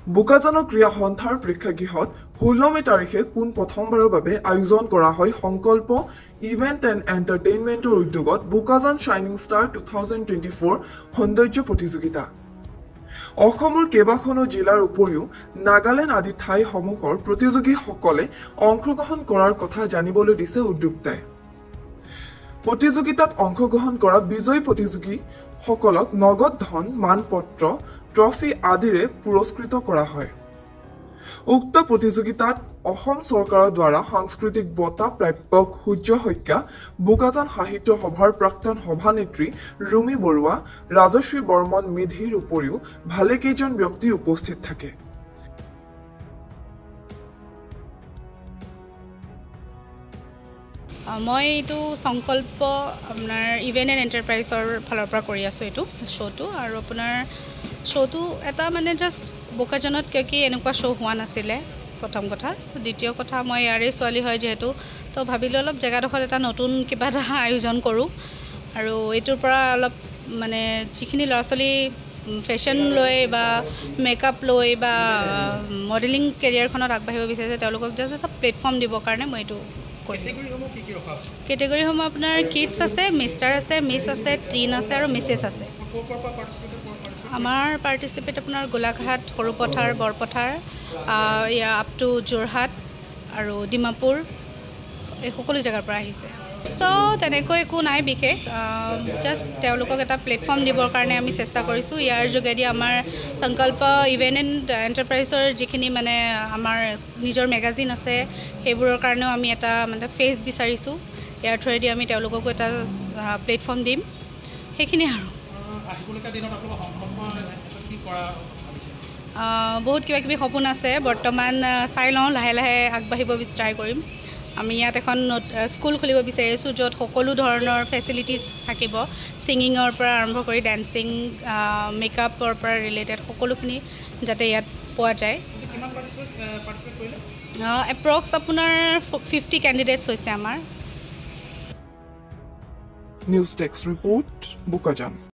বোকাজানৰ ক্ৰীড়া সন্থাৰ প্ৰেক্ষাগৃহত 16 মে তাৰিখে প্ৰথমবাৰৰ বাবে আয়োজন কৰা হয় সংকল্প ইভেন্ট এণ্ড এণ্টাৰটেইনমেণ্টৰ উদ্যোগত বোকাজান শ্বাইনিং ষ্টাৰ 2024 সৌন্দৰ্য প্ৰতিযোগিতা। অসমৰ কেইবাখনো জিলাৰ উপৰিও নাগালেণ্ড আদি ঠাইসমূহৰ প্ৰতিযোগীসকলে অংশগ্ৰহণ কৰাৰ কথা জানিবলৈ দিছে উদ্যোক্তাই। প্ৰতিযোগিতাত অংশগ্ৰহণ কৰা বিজয়ী প্ৰতিযোগীসকলক নগদ ধন, মানপত্ৰ, ট্ৰফি আদিৰে পুৰস্কৃত কৰা হয়। উক্ত প্ৰতিযোগিতাত অসম চৰকাৰৰ দ্বাৰা সাংস্কৃতিক বঁটা প্ৰাপক সূৰ্য শইকীয়া, বোকাজান সাহিত্য সভাৰ প্ৰাক্তন সভানেত্ৰী ৰুমি বৰুৱা, ৰাজশ্ৰী বৰ্মন মেধিৰ উপৰিও ভালেকেইজন ব্যক্তি উপস্থিত থাকে। মই এইটো সংকল্প আপোনাৰ ইভেন্ট এণ্ড এণ্টাৰপ্ৰাইজৰ ফালৰ পৰা কৰি আছোঁ এইটো শ্ব'টো। আৰু আপোনাৰ শ্ব'টো এটা মানে জাষ্ট বোকাজানত কিয় এনেকুৱা শ্ব' হোৱা নাছিলে প্ৰথম কথা। দ্বিতীয় কথা, মই ইয়াৰে ছোৱালী হয় যিহেতু, তো ভাবিলোঁ অলপ জেগাডোখৰত এটা নতুন কিবা এটা আয়োজন কৰোঁ। আৰু এইটোৰ পৰা অলপ মানে যিখিনি ল'ৰা ছোৱালী ফেশ্বন লৈ বা মেকআপ লৈ বা মডেলিং কেৰিয়াৰখনত আগবাঢ়িব বিচাৰিছে তেওঁলোকক জাষ্ট এটা প্লেটফৰ্ম দিবৰ কাৰণে মই এইটো কেটেগৰীসমূহ আপোনাৰ কিডছ আছে, মিষ্টাৰ আছে, মিছ আছে, টিন আছে আৰু মিছেছ আছে। আমাৰ পাৰ্টিচিপেট আপোনাৰ গোলাঘাট, সৰুপথাৰ, বৰপথাৰ, আপ টু যোৰহাট আৰু ডিমাপুৰ, এই সকলো জেগাৰ পৰা আহিছে। চ' তেনেকৈ একো নাই বিশেষ, জাষ্ট তেওঁলোকক এটা প্লেটফৰ্ম দিবৰ কাৰণে আমি চেষ্টা কৰিছোঁ। ইয়াৰ যোগেদি আমাৰ সংকল্প ইভেন্ট এণ্ড এণ্টাৰপ্ৰাইজৰ যিখিনি মানে আমাৰ নিজৰ মেগাজিন আছে সেইবোৰৰ কাৰণেও আমি এটা মানে ফেচ বিচাৰিছোঁ। ইয়াৰ থ্ৰুৱেদি আমি তেওঁলোককো এটা প্লেটফৰ্ম দিম, সেইখিনিয়ে আৰু। বহুত কিবাকিবি সপোন আছে, বৰ্তমান চাই লওঁ, লাহে লাহে আগবাঢ়িব ট্ৰাই কৰিম। আমি ইয়াত এখন স্কুল খুলিব বিচাৰি আছোঁ য'ত সকলো ধৰণৰ ফেচিলিটিছ থাকিব, ছিংগিঙৰ পৰা আৰম্ভ কৰি ডেন্সিং, মেকআপৰ পৰা ৰিলেটেড সকলোখিনি যাতে ইয়াত পোৱা যায়। এপ্ৰক্স আপোনাৰ 50 কেণ্ডিডেটছ হৈছে আমাৰ। News desk report, Bokajan.